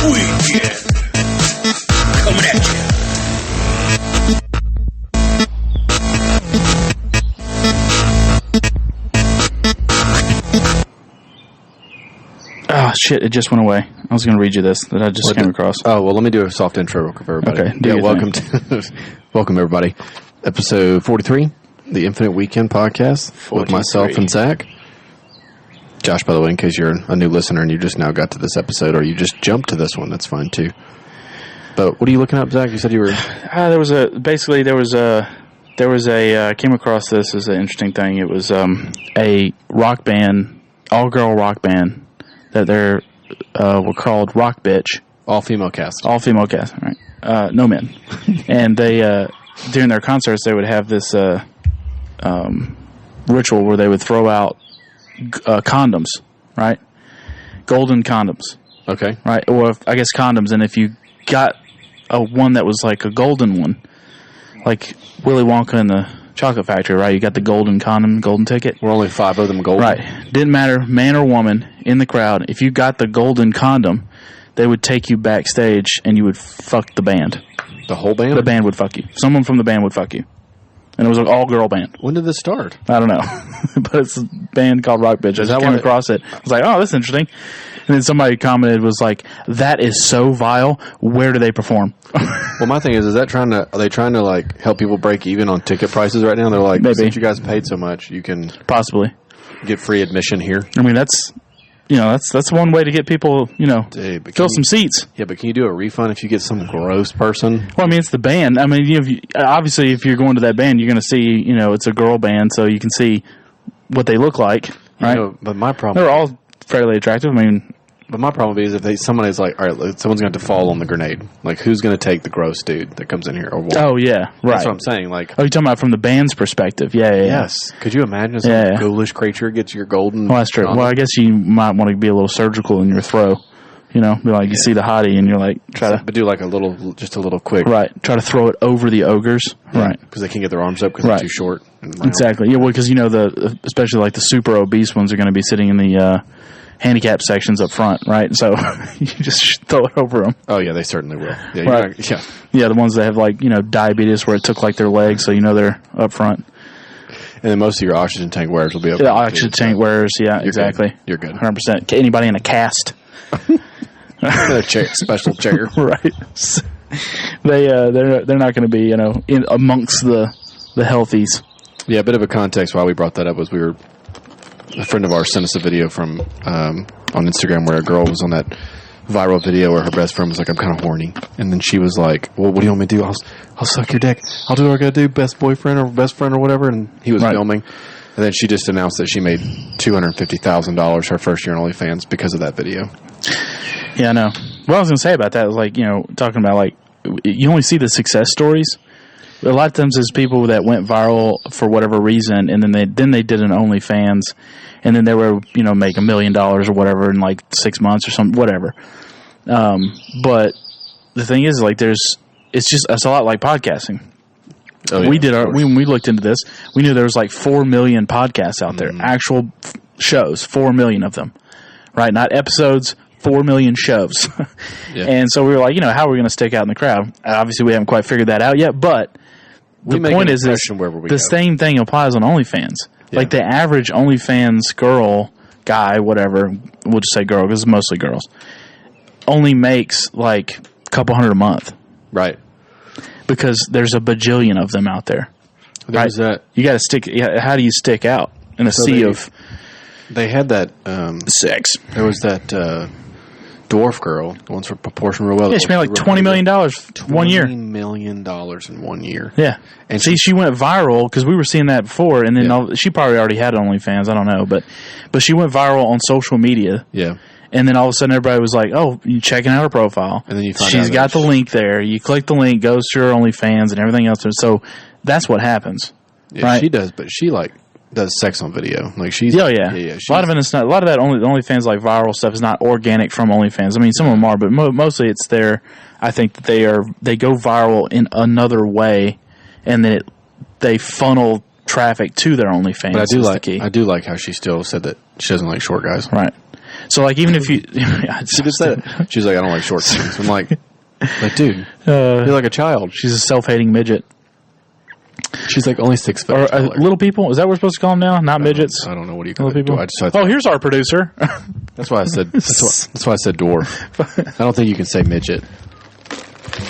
Weekend. Coming at you. Oh, shit, it just went away. I was going to read you this that I just came across. Oh, well, let me do a soft intro real quick for everybody. Okay, welcome everybody. Episode 43, the Infinite Weekend podcast 43. With myself and Zach. Josh, by the way, in case you're a new listener and you just now got to this episode or you just jumped to this one, that's fine too. But what are you looking up, Zach? You said you were... There was a came across this as an interesting thing. It was a rock band, all-girl rock band, that were called Rock Bitch. All-female cast. All-female cast, right. No men. And they, during their concerts, they would have this ritual where they would throw out condoms, right? Golden condoms. Okay. Right? Or, I guess condoms, and if you got one that was like a golden one, like Willy Wonka in the Chocolate Factory, right? You got the golden condom, golden ticket. We're only 5 of them golden. Right. Didn't matter, man or woman, in the crowd. If you got the golden condom, they would take you backstage and you would fuck the band. The whole band? The band would fuck you. Someone from the band would fuck you. And it was an all-girl band. When did this start? I don't know. But it's a band called Rock Bitch. I just came across it. I was like, oh, that's interesting. And then somebody commented, was like, that is so vile. Where do they perform? Well, my thing is are they trying to like help people break even on ticket prices right now? They're like, maybe. Since you guys paid so much, you can possibly get free admission here. I mean, that's one way to get people, fill some seats. Yeah, but can you do a refund if you get some gross person? Well, I mean, it's the band. I mean, obviously, if you're going to that band, you're going to see, it's a girl band, so you can see what they look like, right? But my problem... They're all fairly attractive. But my problem is if somebody's like, all right, someone's going to have to fall on the grenade. Like, who's going to take the gross dude that comes in here? Or what? Oh, yeah, right. That's what I'm saying. Like, you're talking about from the band's perspective. Yeah. Yes. Could you imagine if some ghoulish creature gets your golden... Well, that's true. Well, I guess you might want to be a little surgical in your throw. Be like, you see the hottie and you're like, but do like just a little quick. Right. Try to throw it over the ogres. Yeah, right. Because they can't get their arms up because they're too short. Exactly. Yeah, well, because, especially like the super obese ones are going to be sitting in the... handicap sections up front, right? So you just throw it over them. Oh yeah, they certainly will. Yeah, right. Yeah, the ones that have like diabetes where it took like their legs, so they're up front. And then most of your oxygen tank wearers will be up. Yeah, oxygen tank wearers. Yeah, exactly. Good. You're good. 100%. Anybody in a cast? A special chair, right? They're not going to be in amongst the healthies. Yeah, a bit of a context why we brought that up was a friend of ours sent us a video from on Instagram where a girl was on that viral video where her best friend was like, I'm kind of horny. And then she was like, well, what do you want me to do? I'll suck your dick. I'll do what I got to do, best boyfriend or best friend or whatever. And he was filming. And then she just announced that she made $250,000 her first year on OnlyFans because of that video. Yeah, I know. What I was going to say about that was like, talking about like, you only see the success stories. A lot of times it's people that went viral for whatever reason, and then they did an OnlyFans, and then they were, make $1 million or whatever in like 6 months or something, whatever. But the thing is, like, it's a lot like podcasting. Oh, yeah, when we looked into this, we knew there was like 4 million podcasts out there, actual shows, 4 million of them, right? Not episodes. 4 million shows. Yeah. And so we were like, how are we going to stick out in the crowd? Obviously, we haven't quite figured that out yet, but the point is the same thing applies on OnlyFans. Yeah. Like the average OnlyFans girl, guy, whatever, we'll just say girl because it's mostly girls, only makes like a couple hundred a month. Right. Because there's a bajillion of them out there. There's that. You got to stick. How do you stick out in a sea of... They had that... sex. There was that... dwarf girl, the ones for proportion real well. Yeah, she made like $20 million 1 year. $20 million in 1 year. Yeah. And she went viral because we were seeing that before, and then she probably already had OnlyFans, I don't know, but she went viral on social media. Yeah. And then all of a sudden everybody was like, oh, you checking out her profile. And then you find she's got the link there. You click the link, goes to her OnlyFans and everything else. So that's what happens. Yeah, right? She does, but she does sex on video. Like she's a lot of it is not. A lot of that OnlyFans like viral stuff is not organic from OnlyFans. I mean, some of them are, but mostly it's there. I think that they go viral in another way, and then they funnel traffic to their OnlyFans. But I do like how she still said that she doesn't like short guys. Right. So like even if you, She just said it. She's like, I don't like short things. I'm like, dude, you're like a child. she's a self-hating midget. She's like only 6 foot. Or little people? Is that what we're supposed to call them now? Not midgets? I don't know. What do you call Little people? Oh, Here's our producer. that's why I said. That's why I said dwarf. I don't think you can say midget.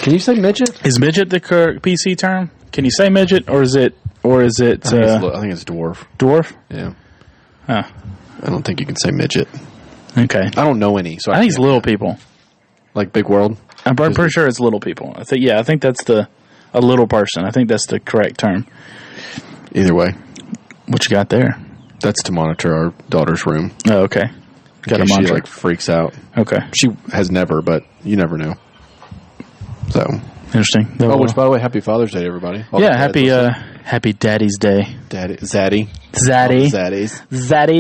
Can you say midget? Is midget the correct PC term? Can you say midget, or is it? I think it's dwarf. Dwarf? Yeah. Huh. I don't think you can say midget. Okay. I don't know any. So I think it's little people. Like Big World. I'm pretty sure it's little people. I think that's a little person. I think that's the correct term. Either way, what you got there? That's to monitor our daughter's room. Oh, okay. Got to monitor. She like freaks out. Okay. She has never, but you never know. So interesting. which by the way, happy Father's Day, to everybody. Happy Daddy's Day. Zaddy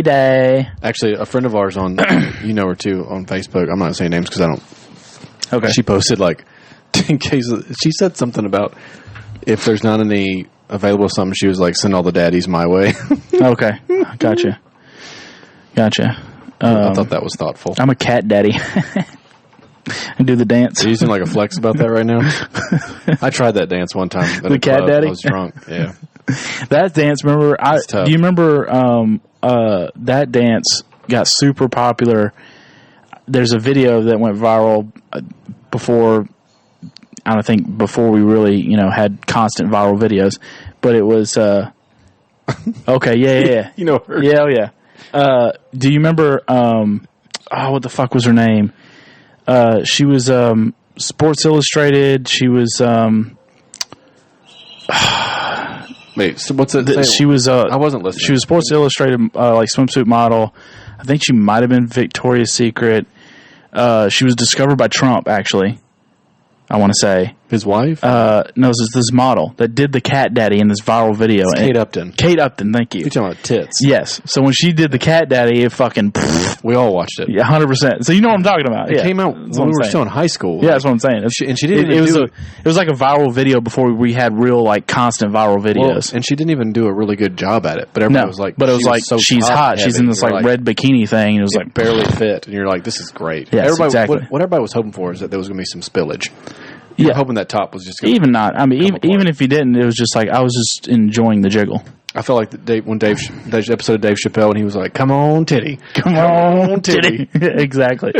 Day. Actually, a friend of ours on, you know her too, on Facebook. I'm not saying names because I don't. Okay. She posted like, in case she said something about if there's not any available something, she was like, send all the daddies my way. Okay. Gotcha. I thought that was thoughtful. I'm a cat daddy. And do the dance. Are you using like a flex about that right now? I tried that dance one time. The cat daddy? I was drunk. Yeah. That dance, remember? Do you remember that dance got super popular? There's a video that went viral before we really, had constant viral videos. But it was, okay, yeah. You know her. Yeah, oh yeah. Do you remember, what the fuck was her name? She was Sports Illustrated. She was wait. So what's it? She was. I wasn't listening. She was Sports Illustrated like swimsuit model. I think she might have been Victoria's Secret. She was discovered by Trump, actually. I want to say his wife. No, this model that did the cat daddy in this viral video. It's Kate Upton. Kate Upton, thank you. You're talking about tits. Yes. So when she did the cat daddy, it fucking. We all watched it. Yeah, 100%. So you know what I'm talking about. It came out when we were still in high school. Yeah, that's what I'm saying. And she didn't. It was like a viral video before we had real like constant viral videos. Well, and she didn't even do a really good job at it. But everybody was like, but it was like so she's hot. She's in this like red bikini thing. And it was like barely fit, and you're like, this is great. Yes, exactly. What everybody was hoping for is that there was going to be some spillage. Yeah, hoping that top was just even not. I mean, even if you didn't, it was just like I was just enjoying the jiggle. I felt like Dave's episode of Dave Chappelle, and he was like, "Come on, titty, come on, titty." Exactly.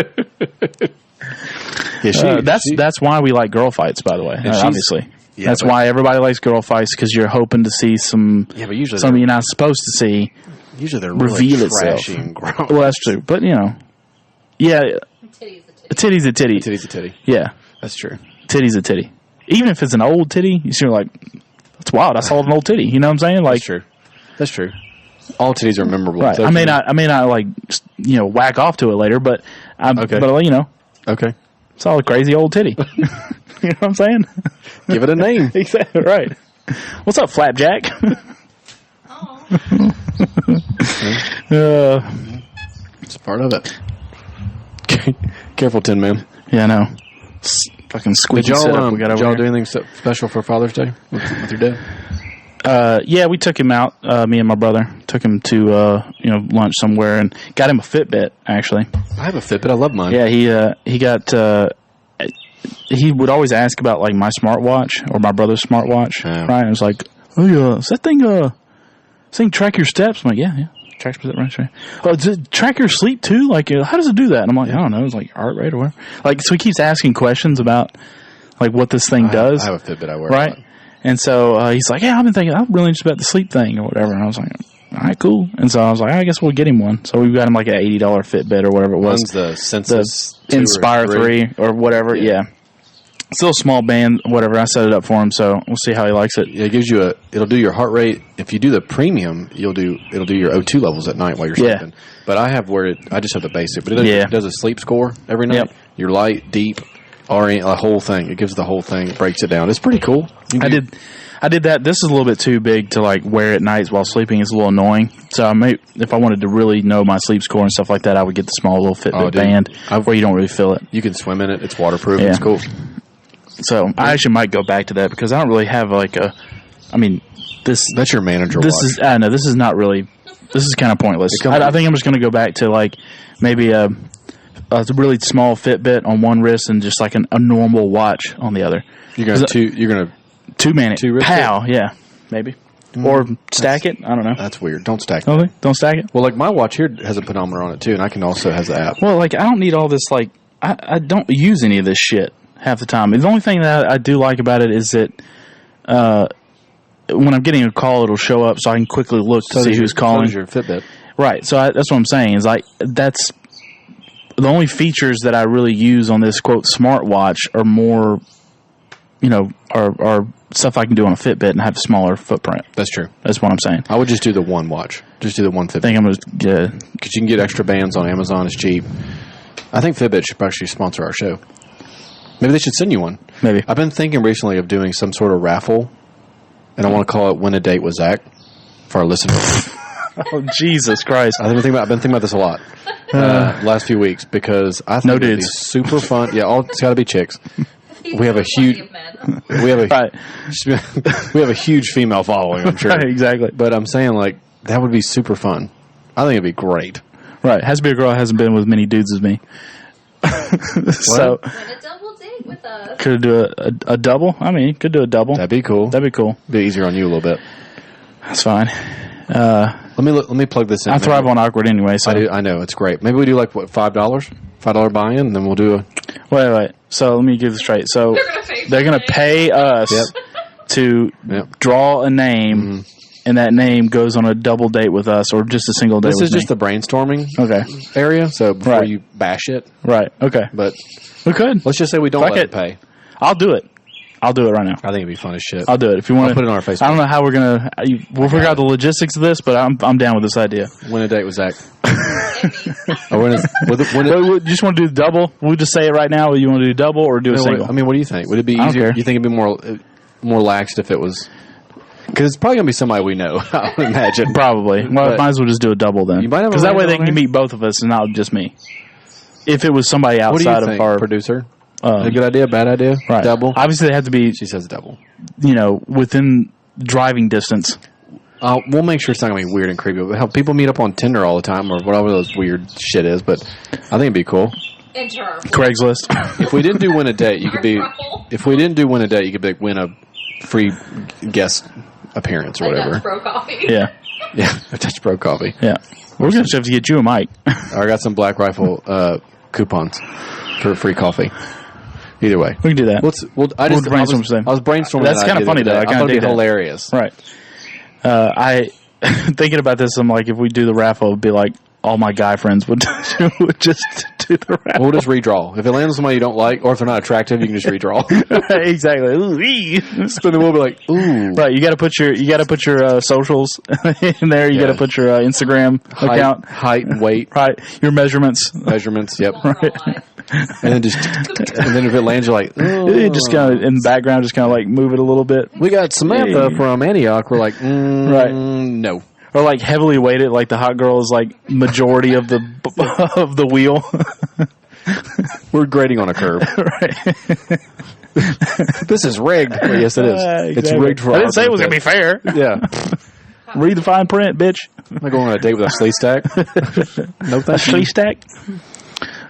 Yeah, that's why we like girl fights. By the way, obviously, that's why everybody likes girl fights because you're hoping to see some. Yeah, but usually something you're not supposed to see. Usually they're reveal really itself. And gross. Well, that's true, but yeah, titty's a titty. Titty's a titty. Yeah, that's true. Titty's a titty. Even if it's an old titty, you're like, that's wild. I saw an old titty. You know what I'm saying? Like, That's true. All titties are memorable. Right. I may not like, whack off to it later, but okay. But okay. It's all a crazy old titty. You know what I'm saying? Give it a name. Exactly right. What's up, Flapjack? It's part of it. Careful, Tin Man. Yeah, I know. Fucking squeaky setup we got over y'all here. do anything special for Father's Day with your dad? Yeah, we took him out. Me and my brother took him to lunch somewhere and got him a Fitbit. Actually, I have a Fitbit. I love mine. Yeah, he got. He would always ask about like my smartwatch or my brother's smartwatch. Yeah. Right? And it was like, oh yeah, does that thing track your steps? I'm like, yeah. Tracks right. Oh, does it track your sleep too? Like, how does it do that? And I'm like, I don't know. It's like heart rate or whatever. Like, so he keeps asking questions about like what this thing does. I have a Fitbit I wear. Right. And so he's like, yeah, I'm really interested about the sleep thing or whatever. And I was like, all right, cool. And so I was like, I guess we'll get him one. So we got him like an $80 Fitbit or whatever it was. One's the Census the Inspire 3 or whatever. Yeah. Still a small band, whatever. I set it up for him, so we'll see how he likes it. Yeah, it gives you it'll do your heart rate. If you do the premium, it'll do your O2 levels at night while you're sleeping. Yeah. But I just have the basic, but it does a sleep score every night. Yep. Your light, deep, orient, the whole thing. It gives the whole thing, it breaks it down. It's pretty cool. I did that. This is a little bit too big to like wear at nights while sleeping. It's a little annoying. So if I wanted to really know my sleep score and stuff like that, I would get the small little Fitbit band where you don't really feel it. You can swim in it. It's waterproof. Yeah. It's cool. So I actually might go back to that because I don't really have like a I mean, that's your manager. I know this is not really. This is kind of pointless. I think I'm just going to go back to like maybe a really small Fitbit on one wrist and just like a normal watch on the other. You're gonna two-man it. Two-wrist Pow, yeah, maybe. Or stack it. I don't know. That's weird. Don't stack it. Okay. Don't stack it. Well, like my watch here has a pedometer on it too, and I can also has the app. Well, like I don't need all this. Like I don't use any of this shit half the time. The only thing that I do like about it is that when I'm getting a call, it'll show up so I can quickly look to see who's calling. So your Fitbit. Right. So that's what I'm saying. Is like that's the only features that I really use on this quote smartwatch are more, are stuff I can do on a Fitbit and have a smaller footprint. That's true. That's what I'm saying. I would just do the one watch. Just do the one Fitbit. I think I'm gonna because you can get extra bands on Amazon. It's cheap. I think Fitbit should actually sponsor our show. Maybe they should send you one. Maybe. I've been thinking recently of doing some sort of raffle, and I want to call it "Win a Date with Zach" for our listeners. Oh, Jesus Christ! I've been thinking about this a lot last few weeks because I think it'd be super fun. Yeah, it's got to be chicks. We have a huge female following. I'm sure. Right, exactly. But I'm saying like that would be super fun. I think it'd be great. Right, has to be a girl that hasn't been with many dudes as me. So Win a double date with us. could do a double. I mean, could do a double. That'd be cool. Be easier on you a little bit. That's fine. Let me plug this in. I thrive on awkward anyway. So I know it's great. Maybe we do like what $5 buy-in, and then we'll do a. Wait. So let me get this straight. So they're gonna pay us to draw a name, and that name goes on a double date with us, or just a single date. This is just the brainstorming area. So before you bash it, right? Okay, but we could. Let's just say we don't let it pay. I'll do it. I'll do it right now. I think it'd be fun as shit. I'll do it if you want to put it on our Facebook. I don't know how we're gonna. We'll figure out the logistics of this, but I'm down with this idea. Win a date with Zach. You just want to do the double? We'll just say it right now. You want to do double or do a single? I mean, what do you think? Would it be easier? You think it'd be more laxed if it was? Because it's probably gonna be somebody we know. I would imagine. Probably. Well, might as well just do a double then. Because that way they can meet both of us and not just me. If it was somebody outside of our producer. A good idea, bad idea? Right. Double? Obviously, they have to be... She says double. Within driving distance. We'll make sure it's not going to be weird and creepy. How people meet up on Tinder all the time or whatever those weird shit is, but I think it'd be cool. Craigslist. If we didn't do win a date, you could be... If we didn't do win a date, you could be win a free guest appearance or whatever. Dutch Bro coffee. Yeah. Yeah, a Dutch Bro coffee. Yeah. We're going to have to get you a mic. I got some Black Rifle coupons for free coffee. Either way, we can do that. I was brainstorming. That's kind of funny though. I thought it'd be hilarious. Right. I thinking about this. I'm like, if we do the raffle, it'd be like all my guy friends would just do the raffle. We'll just redraw. If it lands on somebody you don't like, or if they're not attractive, you can just redraw. Right, exactly. Ooh, Spin the wheel, be like, ooh. Right. You got to put your socials in there. You got to put your Instagram account, height, and weight. Right. Your measurements. Yep. Right. And then if it lands, you're like, you just kind of in the background, just kind of like move it a little bit. We got Samantha from Antioch. We're like, right, no, or like heavily weighted, like the hot girl is like majority of the wheel. We're grading on a curve. Right. This is rigged. Well, yes, it is. Exactly. It's rigged for. I didn't say it was gonna be fair. Yeah. Read the fine print, bitch. Am I going on a date with a sleeve stack? No, thank you. A sleeve stack.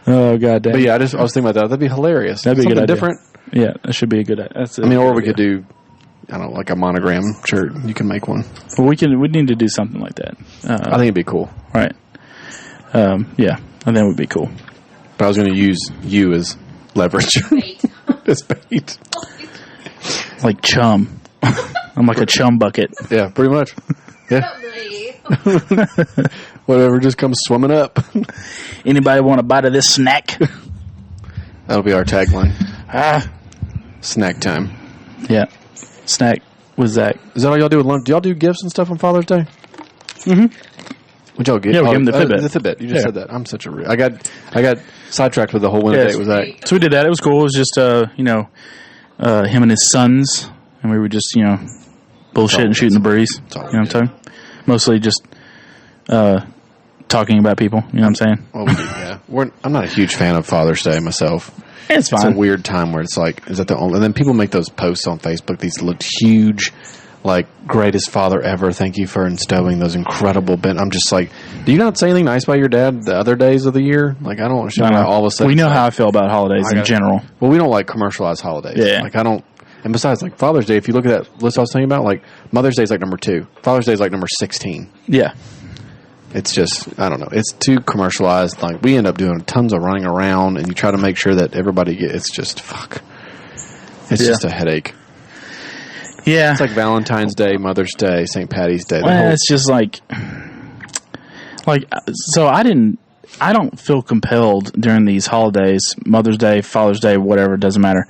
Oh god damn! But yeah, I was thinking about that. That'd be hilarious. That'd be something a good idea. different. Yeah, that should be a good. Or we could do, I don't know, like a monogram shirt. You can make one. Well, we need to do something like that. I think it'd be cool. Right. Yeah, I think it would be cool. But I was going to use you as leverage. As bait. Like chum. I'm like a chum bucket. Yeah, pretty much. Yeah. Whatever just comes swimming up. Anybody want a bite of this snack? That'll be our tagline. Snack time. Yeah. Snack with Zach. Is that all y'all do with lunch? Do y'all do gifts and stuff on Father's Day? Mm-hmm. What'd y'all get? Yeah, we gave him the Fitbit. The Fitbit. You just said that. I'm such a... I got sidetracked with the whole winter date with Zach. So we did that. It was cool. It was just, him and his sons. And we were just, bullshit and shooting the breeze. You know what I'm saying? Mostly just talking about people. You know what I'm saying? Well, yeah. I'm not a huge fan of Father's Day myself. It's fine. It's a weird time where it's like, is that the only... And then people make those posts on Facebook, these huge like, greatest father ever. Thank you for instilling those incredible I'm just like, do you not say anything nice about your dad the other days of the year? Like, I don't understand why all of a sudden. We know how I feel about holidays in general. Well, we don't like commercialize holidays. Yeah. Like, I don't. And besides, like, Father's Day, if you look at that list I was telling you about, like, Mother's Day is like number 2. Father's Day is like number 16. Yeah. It's just, I don't know. It's too commercialized. Like, we end up doing tons of running around, and you try to make sure that everybody it's just, fuck. It's just a headache. Yeah. It's like Valentine's Day, Mother's Day, St. Patty's Day. It's just like, so I don't feel compelled during these holidays, Mother's Day, Father's Day, whatever, it doesn't matter,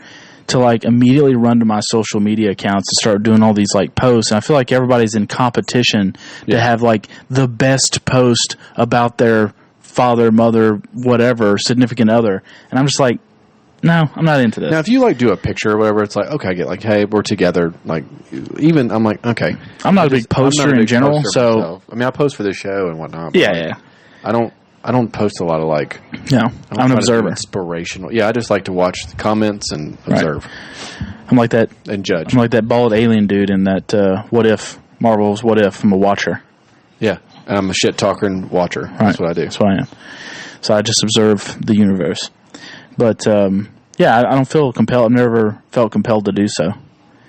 to like immediately run to my social media accounts and start doing all these like posts. And I feel like everybody's in competition to have like the best post about their father, mother, whatever, significant other. And I'm just like, no, I'm not into this. Now, if you like do a picture or whatever, it's like, okay, I get like, hey, we're together. Like, even I'm like, okay. I'm not a big poster in general, so I mean, I post for the show and whatnot. Yeah. I don't post a lot of like. No, I'm an observer. Inspirational. Yeah, I just like to watch the comments and observe. Right. I'm like that and judge. I'm like that bald alien dude in that Marvel's What If. I'm a watcher. Yeah, and I'm a shit talker and watcher. Right. That's what I do. That's what I am. So I just observe the universe. But yeah, I don't feel compelled. I've never felt compelled to do so.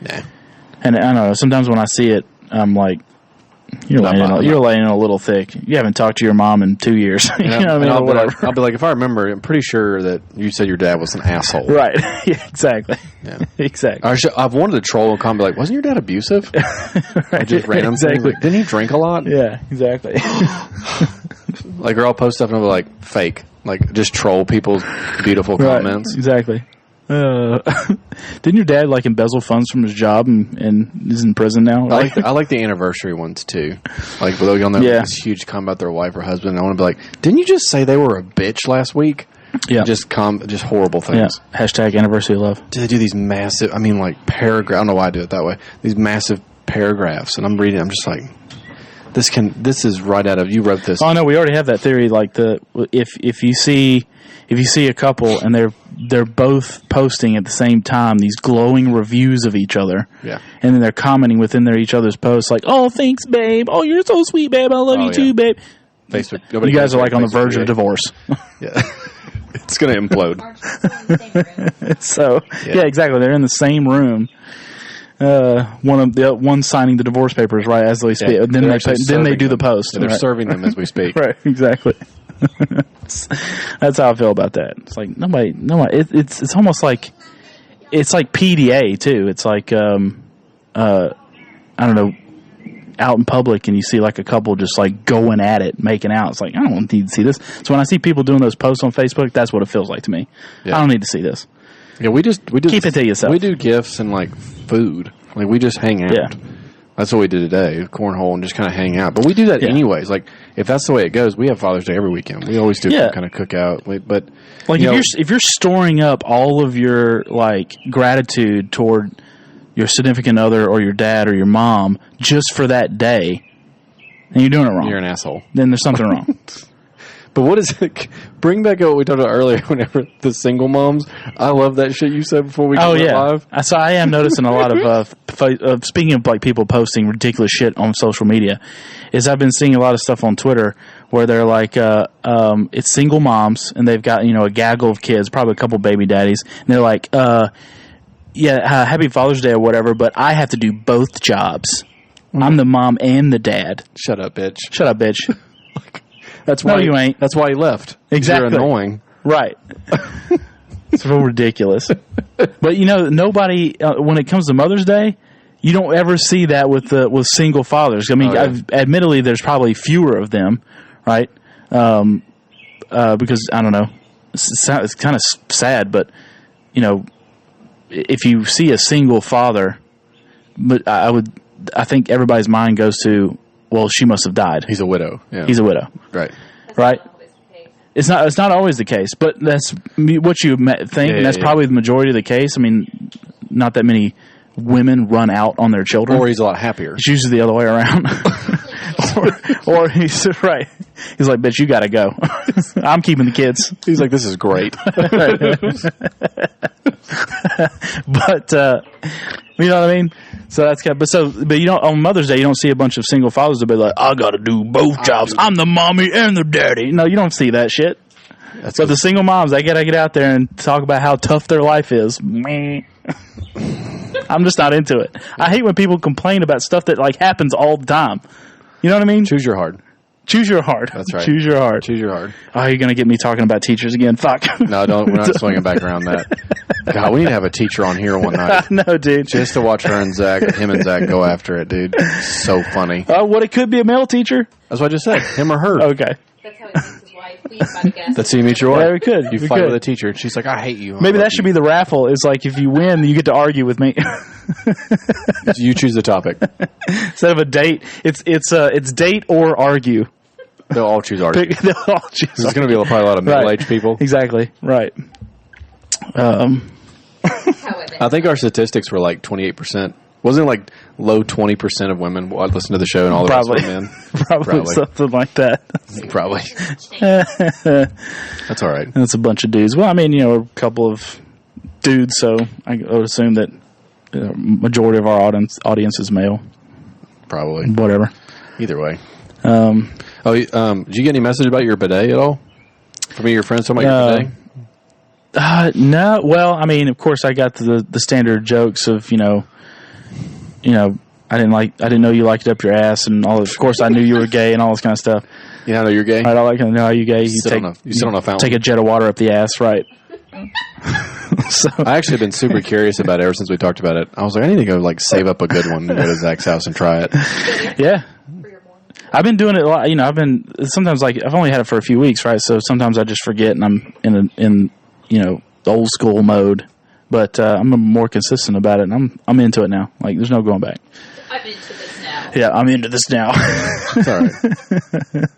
Nah. And I don't know. Sometimes when I see it, I'm like, You're laying a little thick. You haven't talked to your mom in 2 years. You know what I mean? I'll be like, if I remember, I'm pretty sure that you said your dad was an asshole. Right. Yeah, exactly. Yeah. Exactly. I've wanted to troll and comment, like, wasn't your dad abusive? Right. Just random things. Like, didn't he drink a lot? Yeah, exactly. Like, or I'll post stuff and I'll be like, fake. Like, just troll people's beautiful comments. Exactly. Didn't your dad like embezzle funds from his job and is in prison now? I like the anniversary ones too. Like they'll go on there this huge comment about their wife or husband. And I want to be like, didn't you just say they were a bitch last week? Yeah, just horrible things. Yeah. Hashtag anniversary of love. They do these massive. I mean, like paragraph. I don't know why I do it that way. These massive paragraphs, and I'm reading. I'm just like, this is right out of you wrote this. Oh no, we already have that theory. Like if you see a couple and they're both posting at the same time these glowing reviews of each other, yeah, and then they're commenting within each other's posts like, "Oh, thanks, babe. Oh, you're so sweet, babe. I love you too, babe." Facebook. You guys are like on the verge of divorce. Yeah, it's gonna implode. So yeah, exactly. They're in the same room. One signing the divorce papers right as they speak. Yeah, then they do the post. Yeah, they're serving them as we speak. Right, exactly. That's how I feel about that. It's like nobody. It's almost like it's like PDA too. It's like I don't know, out in public and you see like a couple just like going at it, making out. It's like I don't need to see this. So when I see people doing those posts on Facebook, that's what it feels like to me. Yeah. I don't need to see this. Yeah, we do keep it to yourself. We do gifts and like food. Like we just hang out. Yeah. That's what we did today, cornhole, and just kind of hang out. But we do that anyways. Like if that's the way it goes, we have Father's Day every weekend. We always do some kind of cookout. But like if you're storing up all of your like gratitude toward your significant other or your dad or your mom just for that day, then you're doing it wrong. You're an asshole. Then there's something wrong. But what is it? Bring back what we talked about earlier. Whenever the single moms, I love that shit you said before we went live. So I am noticing a lot of speaking of like people posting ridiculous shit on social media. Is I've been seeing a lot of stuff on Twitter where they're like, it's single moms and they've got a gaggle of kids, probably a couple baby daddies, and they're like, happy Father's Day or whatever, but I have to do both jobs. I'm the mom and the dad. Shut up, bitch. Shut up, bitch. That's why you ain't. That's why he left. Exactly. You're annoying. Right. It's real ridiculous. But nobody when it comes to Mother's Day, you don't ever see that with single fathers. I mean, admittedly, there's probably fewer of them, right? Because I don't know, it's kind of sad, but if you see a single father, but I think everybody's mind goes to, well, she must have died. He's a widow. Yeah. He's a widow. Right. Right. It's not always the case, but that's what you think, and that's probably the majority of the case. I mean, not that many women run out on their children. Or he's a lot happier. It's usually the other way around. or he's right. He's like, bitch, you got to go. I'm keeping the kids. He's like, this is great. But, you know what I mean? So that's kind of, but you don't, on Mother's Day, you don't see a bunch of single fathers that be like, I got to do both jobs. I'm the mommy and the daddy. No, you don't see that shit. But the single moms, they got to get out there and talk about how tough their life is. Meh. I'm just not into it. I hate when people complain about stuff that like happens all the time. You know what I mean? Choose your hard. Choose your hard. That's right. Choose your hard. Choose your hard. Oh, you're going to get me talking about teachers again. Fuck. No, don't. We're not swinging back around that. God, we need to have a teacher on here one night. No, dude. Just to watch him and Zach go after it, dude. So funny. Oh, what, it could be a male teacher? That's what I just said. Him or her. Okay. That's how he meets his wife. We might have guessed. That's how you meet your wife. Yeah, we could. You We fight could. with a teacher, and she's like, I hate you. Maybe that should be the raffle. It's like if you win, you get to argue with me. You choose the topic. Instead of a date, it's date or argue. They'll all choose argue. They'll all choose There's going to be probably a lot of middle-aged people. Exactly. Right. How it I think our statistics were like 28%. Wasn't it like low 20% of women listen to the show and all the rest Probably. were men? Probably something like that. Probably. That's all right. That's a bunch of dudes. Well, I mean, a couple of dudes, so I would assume that majority of our audience is male. Probably. Whatever. Either way. Did you get any message about your bidet at all? From your friends talking about your bidet? No. Well, I mean, of course, I got the standard jokes of I didn't know you liked it up your ass, and all. Of course, I knew you were gay and all this kind of stuff. Yeah, I know you're gay. Right, I like to know how you gay. You sit on a fountain. Take a jet of water up the ass, right? So I actually have been super curious about it ever since we talked about it. I was like, I need to go save up a good one and go to Zach's house and try it. Yeah. I've been doing it a lot. I've been sometimes I've only had it for a few weeks, right? So sometimes I just forget and I'm in the old school mode. But I'm more consistent about it, and I'm into it now. Like, there's no going back. I'm into this now. Yeah, I'm into this now. It's all right.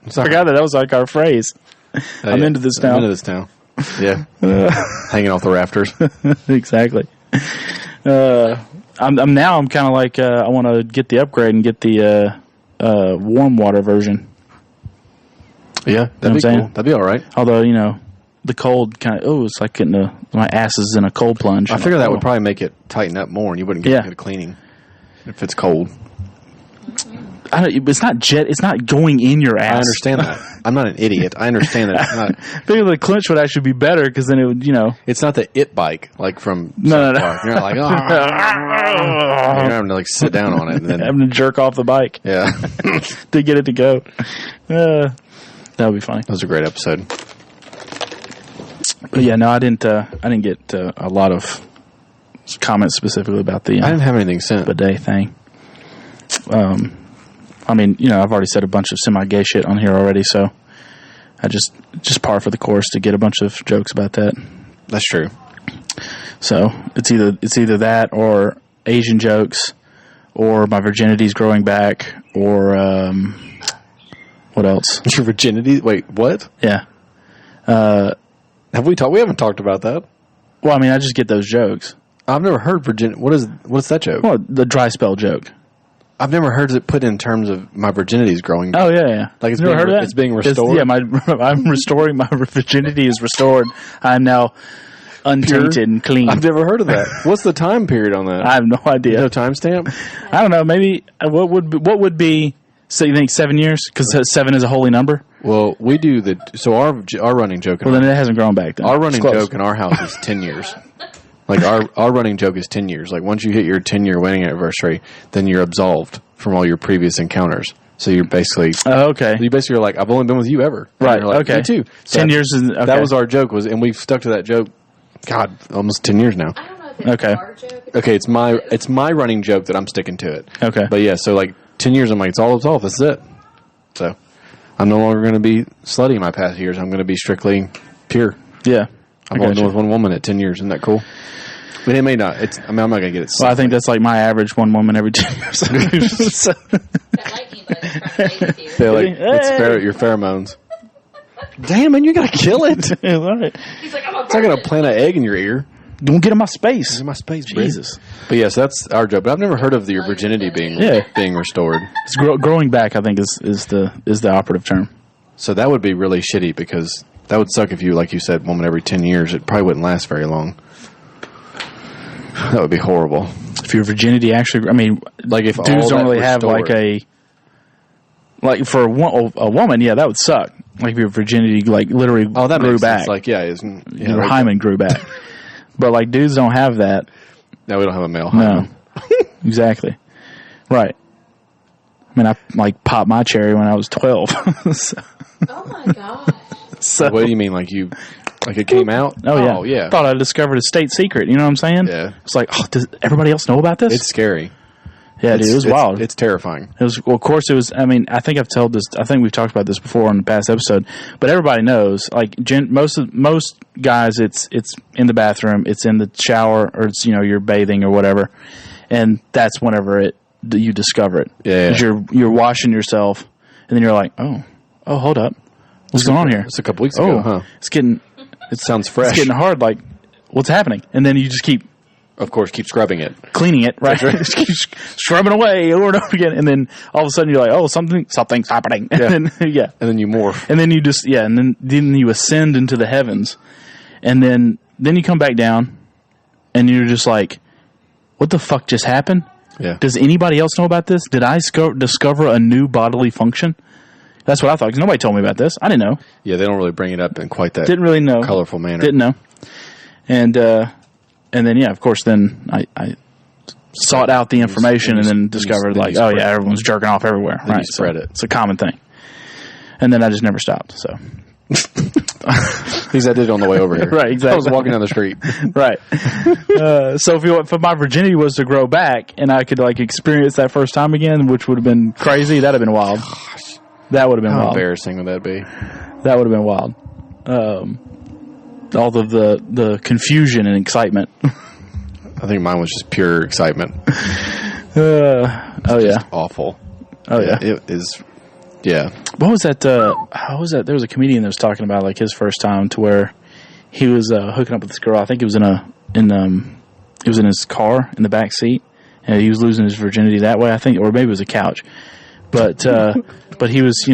I forgot that was like our phrase. I'm into this now. I'm into this now. Yeah. Hanging off the rafters. Exactly. I'm kind of like I want to get the upgrade and get the warm water version. Yeah, that'd be cool. That'd be all right. Although, the cold kind of, it's like getting my ass is in a cold plunge. I figure that would probably make it tighten up more, and you wouldn't get a cleaning if it's cold. It's not going in your ass. I understand that. I'm not an idiot. I understand that. It's not. Maybe the clinch would actually be better because then it would, It's not the it bike like from No. You're not like, you're having to sit down on it and then having to jerk off the bike. Yeah. To get it to go. That would be funny. That was a great episode. But yeah, no, I didn't get a lot of comments specifically about the I didn't have anything sent. bidet thing. I mean, I've already said a bunch of semi-gay shit on here already, so I just par for the course to get a bunch of jokes about that. That's true. So it's either that or Asian jokes, or my virginity's growing back, or what else? Your virginity? Wait, what? Yeah. Have we talked? We haven't talked about that. Well, I mean, I just get those jokes. I've never heard virginity. What's that joke? Well, the dry spell joke. I've never heard it put in terms of my virginity is growing back. Oh yeah. Like it's you being, heard of that? It's being restored. I'm restoring my virginity is restored. I'm now untainted and clean. I've never heard of that. What's the time period on that? I have no idea. No timestamp? I don't know. Maybe what would be? So you think 7 years? Because 7 is a holy number. Well, we do our running joke. Well, then it hasn't grown back. Then our running joke in our house is 10 years. Like our running joke is 10 years. Like once you hit your 10-year wedding anniversary, then you're absolved from all your previous encounters. So you're basically okay. You basically are like, I've only been with you ever. Right. Like, okay. Me too. So 10 years is okay. That was our joke and we've stuck to that joke. God, almost 10 years now. I don't know if it's our joke. Okay, it's my running joke that I'm sticking to it. Okay. But yeah, so 10 years, I'm like, it's all absolved. This is it. So I'm no longer going to be slutty in my past years. I'm going to be strictly pure. Yeah. I've only been with one woman at 10 years. Isn't that cool? But it may not. I'm not going to get it. Well, I think that's like my average, one woman every 10 years. So. That lightning bug is trying to play with you. They're like, it's your pheromones. Damn, man, you got to kill it. It's Yeah, all right. He's like, I'm a not going to plant an egg in your ear. Don't get in my space. Get in my space, Jesus. But yes, that's our joke. But I've never heard of your virginity being restored. It's growing back, I think, is the operative term. So that would be really shitty because that would suck if you, like you said, woman every 10 years. It probably wouldn't last very long. That would be horrible. If your virginity actually, I mean, Like if dudes all don't that really have restored- like for a woman, yeah, that would suck. Like if your virginity like literally that grew makes back, sense. Like isn't your hymen grew back. But like dudes don't have that. No, we don't have a male No, hymen. exactly, right. I mean, I like popped my cherry when I was 12. So, Oh my god. What do you mean? Like it came out? oh yeah, thought I discovered a state secret. You know what I'm saying? Yeah. It's like, oh, does everybody else know about this? It's scary. Yeah, dude, it was wild. It's terrifying. It was, well, of course, it was. I mean, I think I've told this. I think we've talked about this before on the past episode. But everybody knows, like most guys, it's in the bathroom, it's in the shower, or it's you're bathing or whatever, and that's whenever you discover it. Yeah. 'Cause you're washing yourself, and then you're like, oh, hold up, what's going on here? It's a couple weeks ago, huh? It's getting. It sounds fresh. It's getting hard. Like, what's happening? And then you just keep Of course, keep scrubbing it. cleaning it, right? Just keep scrubbing away over and over again, and then all of a sudden you're like, "Oh, something's happening," and then And then you morph. and then you just and then you ascend into the heavens, and then you come back down, and you're just like, "What the fuck just happened?" Yeah. Does anybody else know about this? Did I discover a new bodily function? That's what I thought, because nobody told me about this. I didn't know. Yeah, they don't really bring it up in quite that Didn't really know. colorful manner. Didn't know. And then, of course, then I sought out the information and then discovered, like, oh, yeah, everyone's jerking off everywhere. Then you Right. spread So it. It's a common thing. And then I just never stopped, so. At least I did it on the way over here. Right, exactly. I was walking down the street. Right. So if my virginity was to grow back and I could, like, experience that first time again, which would have been crazy, that would have been wild. That would have been How wild. embarrassing would that be? That would have been wild. All of the confusion and excitement. I think mine was just pure excitement. Oh yeah. Awful. Oh yeah. It is. Yeah. What was that? How was that? There was a comedian that was talking about like his first time to where he was hooking up with this girl. I think it was he was in his car in the back seat, and he was losing his virginity that way. I think, or maybe it was a couch. But he was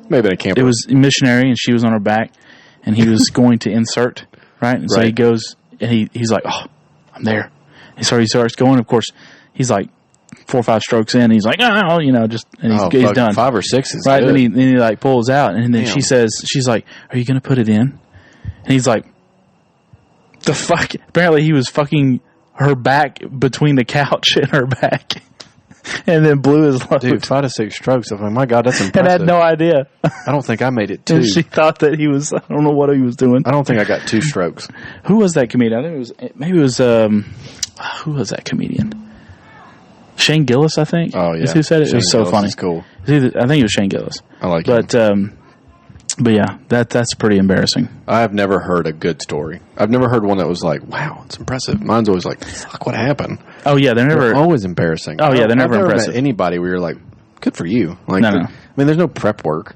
Maybe in a camper. it was missionary, and she was on her back, and he was going to insert right, and so he Right. goes and he's like, oh, I'm there. And so he starts going. Of course, he's like 4 or 5 strokes in. And he's like, oh, just and he's fuck, done. 5 or 6 is Right, good. then he like pulls out, and then Damn. she's like, "Are you gonna put it in?" And he's like, "The fuck!" Apparently, he was fucking her back between the couch and her back, and then blew his load. Dude, 5 to 6 strokes. I'm like, my God, that's impressive. and had no idea. I don't think I made it 2. And she thought that he was. I don't know what he was doing. I don't think I got 2 strokes. Who was that comedian? I think maybe it was who was that comedian? Shane Gillis, I think. Oh, yeah. Is who said it? Shane It was so Gillis funny. is cool. I think it was Shane Gillis. I like him. But yeah, that's pretty embarrassing. I've never heard a good story. I've never heard one that was like, wow, it's impressive. Mine's always like, fuck, what happened? Oh yeah, they're never. They're always embarrassing. Oh, yeah, they're never I've never impressive. met anybody where you're like, good for you. Like, No. I mean, there's no prep work.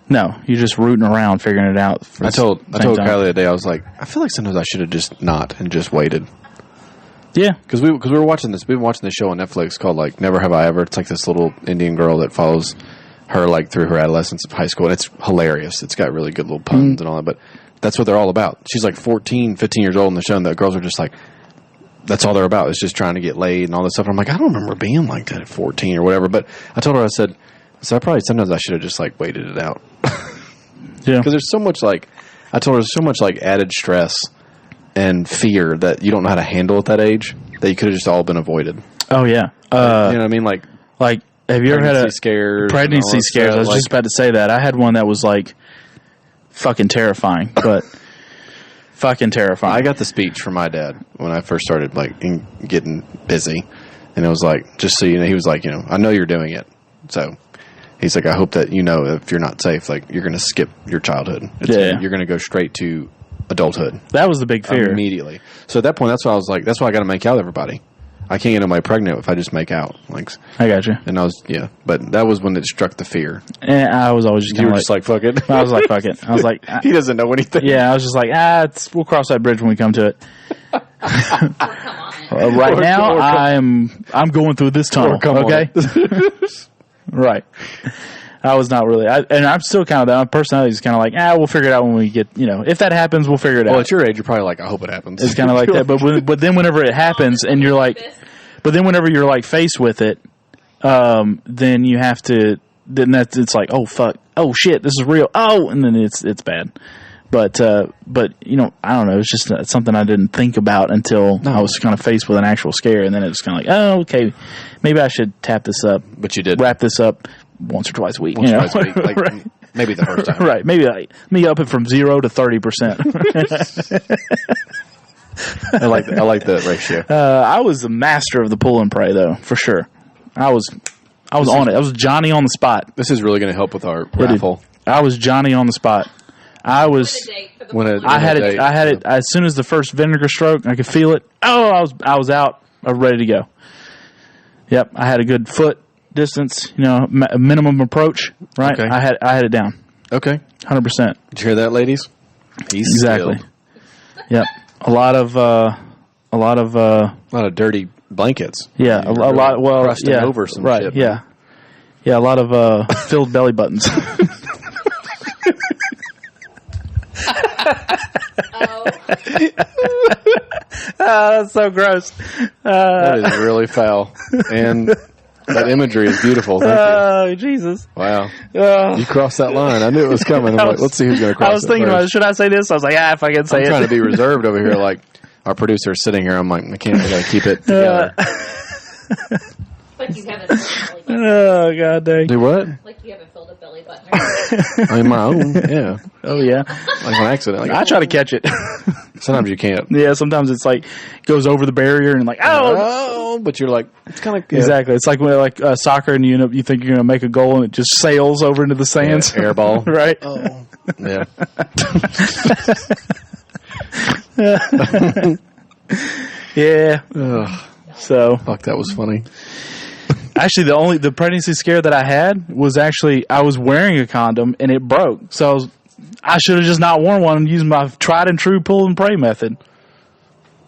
No, you're just rooting around figuring it out. For I told the same time. Kylie the other day, I was like, I feel like sometimes I should have just not and just waited. Yeah, Because we were watching this. We've been watching this show on Netflix called like Never Have I Ever. It's like this little Indian girl that follows her like through her adolescence of high school, and it's hilarious. It's got really good little puns and all that. But that's what they're all about. She's like 14, 15 years old in the show, and the girls are just like, that's all they're about. It's just trying to get laid and all this stuff. I'm like, I don't remember being like that at 14 or whatever. But I told her, I said, sometimes I should have just like waited it out. yeah. Because there's so much like, I told her, there's so much like added stress and fear that you don't know how to handle at that age that you could have just all been avoided. Oh yeah. You know what I mean? Like Have you ever had a scares? and all pregnancy that scares? stuff, I was like- just about to say that. I had one that was like fucking terrifying, but fucking terrifying. I got the speech from my dad when I first started like getting busy, and it was like, just so you know, he was like, I know you're doing it, so he's like, I hope that if you're not safe, like you're going to skip your childhood. You're going to go straight to adulthood that was the big fear. immediately. So at that point, that's why I was like, that's why I got to make out with everybody. I can't get anybody pregnant if I just make out. Like, I got you. and I was but that was when it struck the fear. And I was always just You kind were of just like, fuck it. I was like, fuck it. I was like, He doesn't know anything. yeah. I was just like, we'll cross that bridge when we come to it. Come on. Right Or- now, or come- I'm going through this tunnel. come on Okay, right. I was not really. And I'm still kind of that. My personality is kind of like, we'll figure it out when we get, if that happens, we'll figure it out. Well, at your age, you're probably like, I hope it happens. It's kind of like that. But then whenever it happens and you're like, whenever you're like faced with it, then you have to, it's like, oh fuck, oh shit, this is real. Oh, and then it's bad. But I don't know. It's just something I didn't think about until I was kind of faced with an actual scare. And then it was kind of like, oh, okay, maybe I should tap this up. But you did. Wrap this up once or twice a week. Twice a week. Like, right. Maybe the first time. Right. Maybe let me up it from 0 to 30%. I like that ratio. I was the master of the pull and pray, though, for sure. I was on it. I was Johnny on the spot. This is really going to help with our raffle. I was Johnny on the spot. I was. I had it as soon as the first vinegar stroke. I could feel it. Oh, I was out. I was ready to go. Yep, I had a good foot distance. Minimum approach. Right. Okay. I had it down. Okay. 100%. Did you hear that, ladies? He's exactly. skilled. Yep. A lot of dirty blankets. Yeah, a lot. Well, crusting over some right. shit. Yeah. A lot of filled belly buttons. That's so gross. That is really foul. And that imagery is beautiful. Thank you. Oh, Jesus. Wow. You crossed that line. I knew it was coming. I'm like, let's see who's going to cross it. I was thinking about, should I say this? I was like, if I can say it. I'm trying to be reserved over here. Like, our producer is sitting here. I'm like, I got to keep it together. Like you haven't filled a belly button. Oh, God dang. Do what? Like you haven't filled a belly button. I mean, my own. Yeah. Oh, yeah. Like on accident. Like, I try to catch it. Sometimes you can't. Yeah, sometimes it's like goes over the barrier and like, but you're like, it's kind of exactly. It's like when soccer and you think you're gonna make a goal and it just sails over into the sands. Yeah, air ball. Right. Oh. Yeah. Yeah. Ugh. So fuck, that was funny. Actually, the pregnancy scare that I had was actually I was wearing a condom and it broke. So I should have just not worn one and used my tried and true pull and pray method.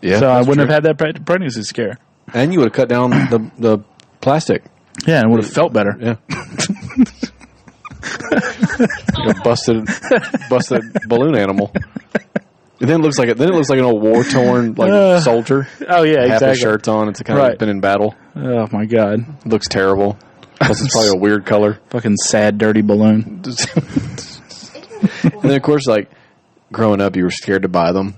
Yeah. So I wouldn't have had that pregnancy scare. And you would have cut down the plastic. Yeah, and it would have felt better. Yeah. busted balloon animal. And then it looks like an old war torn soldier. Oh yeah, half exactly. his shirt's on. It's kind of been in battle. Oh my God, it looks terrible. Plus, it's probably a weird color. Fucking sad, dirty balloon. And then of course, like growing up, you were scared to buy them.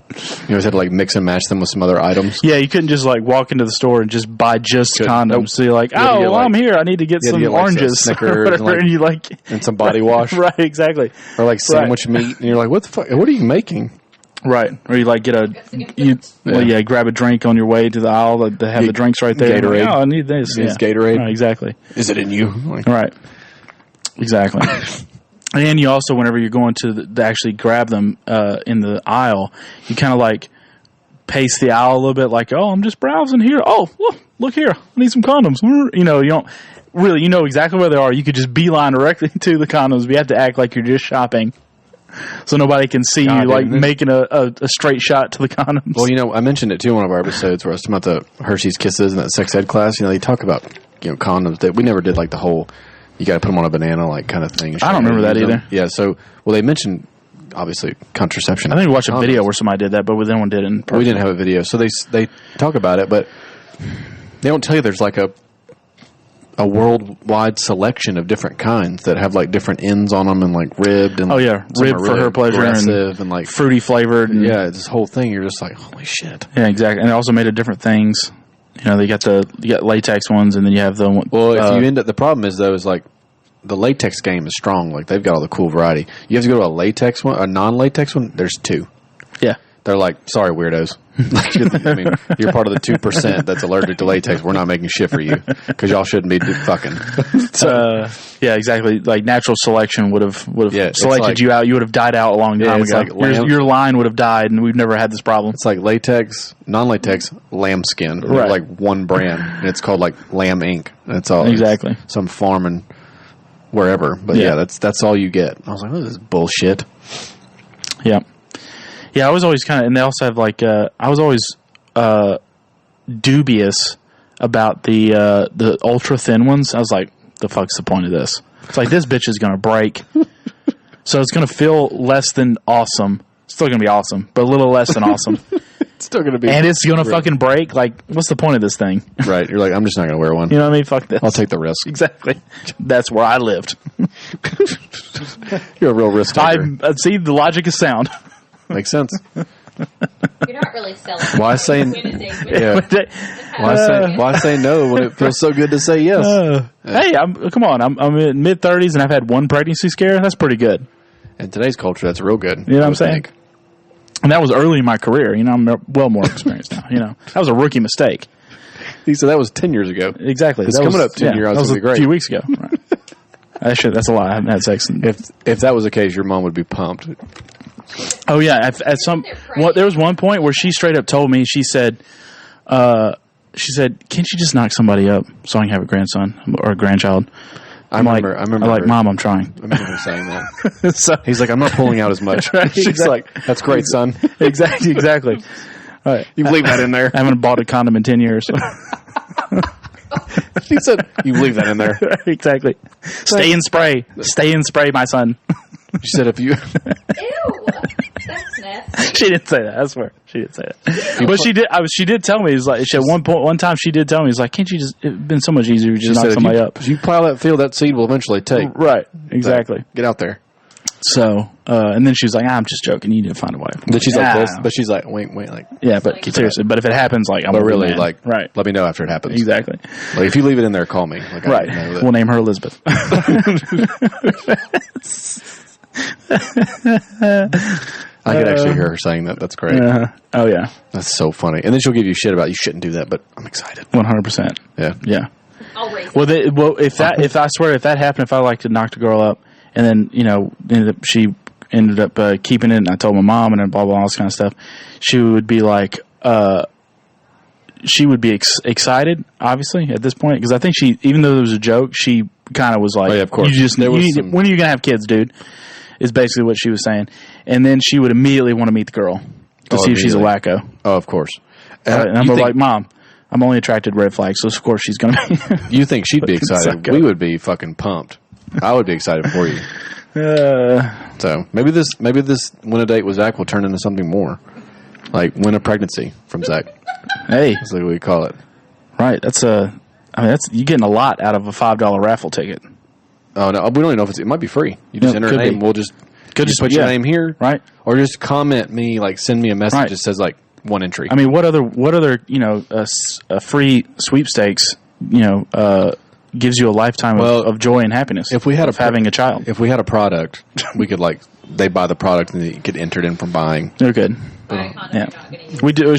You always had to like mix and match them with some other items. Yeah, you couldn't just like walk into the store and just buy condoms. Nope. So you're like, I'm here. I need to get some oranges, Snickers, or whatever, and you like and some body wash, right? Exactly. Or like sandwich meat, and you're like, what the fuck? What are you making? Right, or you like get grab a drink on your way to the aisle to have the drinks right there. Gatorade. Like, I need this. It's Gatorade. Right, exactly. Is it in you? Like, right. Exactly. And you also, whenever you're going to actually grab them in the aisle, you kind of like pace the aisle a little bit, like, I'm just browsing here. Oh, look here, I need some condoms. You don't really, exactly where they are. You could just beeline directly to the condoms. But you have to act like you're just shopping. So nobody can see you like making a straight shot to the condoms. Well, I mentioned it too in one of our episodes where I was talking about the Hershey's Kisses and that sex ed class. They talk about condoms that we never did like the whole you got to put them on a banana like kind of thing. I don't remember that either. Yeah, so they mentioned obviously contraception. I think we watched a video where somebody did that, but then one did in person. We didn't have a video, so they talk about it, but they don't tell you there's like a worldwide selection of different kinds that have like different ends on them and like ribbed and ribbed for her pleasure and like fruity flavored. And, this whole thing you're just like, holy shit. Yeah, exactly. And they also made it different things. They got latex ones, and then you have the if you end up the problem is though is like the latex game is strong. Like they've got all the cool variety. You have to go to a latex one, a non-latex one. There's two. Yeah. They're like, sorry, weirdos. You're part of the 2% that's allergic to latex. We're not making shit for you because y'all shouldn't be fucking. Yeah, exactly. Like natural selection would have selected you out. You would have died out a long time ago. Like your line would have died, and we've never had this problem. It's like latex, non-latex, lambskin. Right. They're like one brand, and it's called like Lamb Inc. That's all. Exactly. Some farm and wherever, but that's all you get. I was like, this is bullshit. Yeah. Yeah, I was always kind of, and they also have like, I was always dubious about the ultra thin ones. I was like, the fuck's the point of this? It's like, this bitch is going to break. So it's going to feel less than awesome. It's still going to be awesome, but a little less than awesome. It's still going to be. And it's going to fucking break. Like, what's the point of this thing? Right. You're like, I'm just not going to wear one. You know what I mean? Fuck this. I'll take the risk. Exactly. That's where I lived. You're a real risk taker. See, the logic is sound. Makes sense. You're not really selling. Why say? Yeah. Why say no when it feels so good to say yes? Hey, come on. I'm in mid-30s and I've had one pregnancy scare. That's pretty good. In today's culture, that's real good. You know what I'm saying? And that was early in my career. You know, I'm well more experienced now. You know, that was a rookie mistake. He said that was 10 years ago. Exactly. It's coming up 10 years. That was be great. A few weeks ago. Right. That's a lie. I haven't had sex. If that was the case, your mom would be pumped. Oh yeah. There was one point where she straight up told me. She said, "Can't you just knock somebody up so I can have a grandson or a grandchild?" I remember. I'm like, Mom, I'm trying. I remember her saying that. So, he's like, I'm not pulling out as much. Right, She's exactly. like, that's great, son. Exactly. Right. You leave that in there. I haven't bought a condom in 10 years. She said, you leave that in there. Exactly. Stay in spray, my son. She said, if you... Ew. That's nasty. She didn't say that. I swear, she didn't say that. But she did. She did tell me. It's like at one time she did tell me. It's like, can't you just? It'd been so much easier to just knock somebody up. If you plow that field, that seed will eventually take. Right. Exactly. So, get out there. So, and then she was like, I'm just joking. You need to find a wife. But she's like this. But she's like, wait, like. Yeah, but seriously. But if it happens, like, I'm but really, man. like, right. Let me know after it happens. Exactly. Like, if you leave it in there, call me. Like, right. We'll name her Elizabeth. I could actually hear her saying that. That's great. Oh, yeah. That's so funny. And then she'll give you shit about you shouldn't do that, but I'm excited. 100%. Yeah. Yeah. I'll raise it. If that happened, if I like to knock the girl up, and then she ended up keeping it, and I told my mom, and then blah blah all this kind of stuff, she would be like, she would be excited, obviously at this point, because I think even though it was a joke, she kind of was like, oh, yeah, of course. when are you gonna have kids, dude? Is basically what she was saying, and then she would immediately want to meet the girl to see if she's a wacko. Oh, of course. And I'm like, Mom, I'm only attracted to red flags, so of course she's going to be. You think she'd be excited? We would be fucking pumped. I would be excited for you. So maybe this win a date with Zach will turn into something more, like win a pregnancy from Zach. Hey, that's like what we call it. Right. That's you're getting a lot out of a $5 raffle ticket. Oh no, we don't even know if it might be free. You just enter a name. We'll just put your name here, right? Or just comment me, like send me a message that says like one entry. I mean, what other a free sweepstakes gives you a lifetime of joy and happiness. If we had having a child, if we had a product, we could they buy the product and you get entered in from buying. They're good. Yeah, we do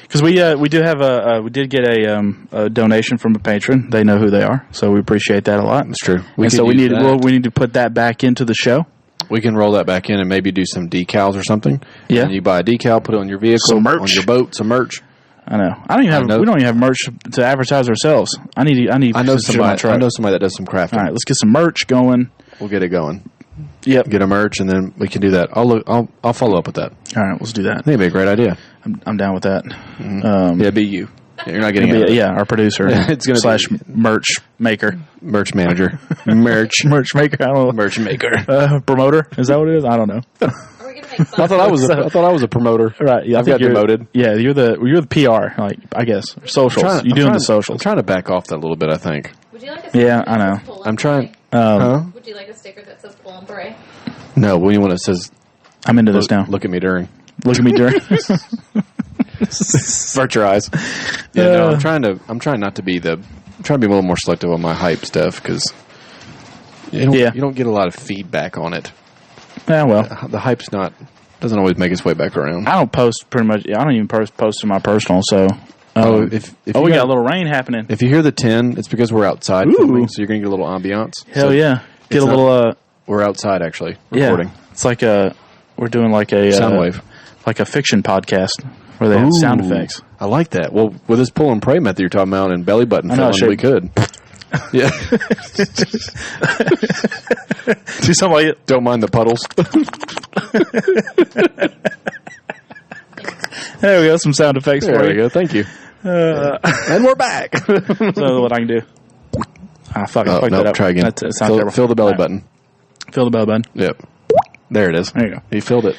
because we do have we did get a donation from a patron. They know who they are, so we appreciate that a lot. That's true. We need to put that back into the show. We can roll that back in and maybe do some decals or something. Yeah, and you buy a decal, put it on your vehicle, some merch on your boat, some merch. I know. We don't even have merch to advertise ourselves. I know somebody that does some crafting. All right, let's get some merch going. We'll get it going. Yep. Get a merch, and then we can do that. I'll follow up with that. All right, let's do that. I think it'd be a great idea. I'm down with that. Mm-hmm. Yeah, be you. You're not getting it. Yeah, our producer. It's going to be merch maker, merch manager, merch maker. I don't know. Merch maker, promoter. Is that what it is? I don't know. Are we gonna make I thought I was a promoter. Right. Yeah, I got demoted. Yeah, you're the PR. Like I guess socials. You're doing the socials. I'm trying to back off that a little bit. I think. Would you like a sticker? Yeah, I know. I'm trying. Would you like a sticker that says "Pull and Pray"? No, when you want it says. I'm into this now. Look at me during. Look at me during. Avert your eyes. Yeah, no, I'm trying not to be I'm trying to be a little more selective on my hype stuff because you don't get a lot of feedback on it. Yeah, well, the hype's doesn't always make its way back around. I don't post pretty much. I don't even post to my personal. So if we got a little rain happening. If you hear the 10, it's because we're outside filming, so you're gonna get a little ambiance. Hell yeah, get a little. We're outside actually recording. Yeah, it's like we're doing like a sound wave, like a fiction podcast where they have sound effects. I like that. Well, with this pull and pray method you're talking about and belly button filling, we could. Yeah. Do something like it. Don't mind the puddles. There we go. Some sound effects for you. There we go. Thank you. And we're back. So what I can do. Fuck that nope, up. try again. That sounds terrible. Fill the belly All right. button. Fill the belly button. Yep. There it is. There you go. He filled it.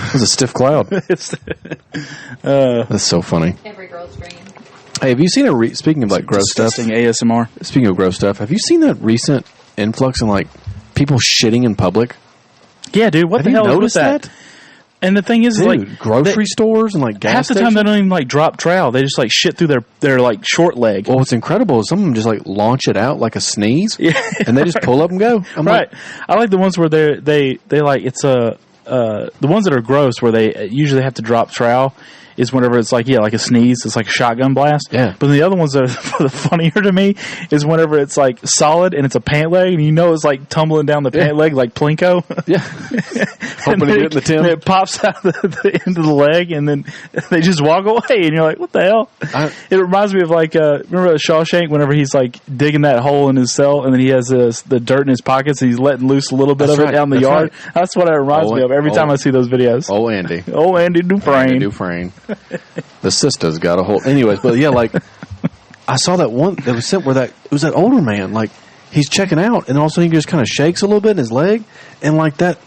It was a stiff cloud. That's so funny. Every girl's dream. Hey, have you seen speaking of like gross stuff? Disgusting ASMR. Speaking of gross stuff, have you seen that recent influx in like people shitting in public? Yeah, dude. What Have the you hell is with noticed that? And the thing is, Dude, like grocery stores and like gas half the time they don't even like drop trowel. They just like shit through their like short leg. Well, what's incredible is some of them just like launch it out like a sneeze, Yeah. and they just pull up and go. I'm Right. like, I like the ones where they like it's the ones that are gross where they usually have to drop trowel is whenever it's like like a sneeze, it's like a shotgun blast. Yeah. But the other ones that are funnier to me is whenever it's like solid and it's a pant leg and you know it's like tumbling down the pant leg like Plinko. yeah, hoping to get in the Tim. And it pops out the end of the leg and then they just walk away and you're like, what the hell? It reminds me of like remember Shawshank whenever he's like digging that hole in his cell and then he has the dirt in his pockets and he's letting loose a little bit That's of it right. down the That's yard. right. That's what it reminds me of every time I see those videos. Oh, Andy. Oh, Andy Dufresne. Dufresne. The sister's got a hold. Anyways, but yeah, like I saw that one that was sent where it was that older man, like he's checking out, and all of a sudden he just kind of shakes a little bit in his leg, and like that,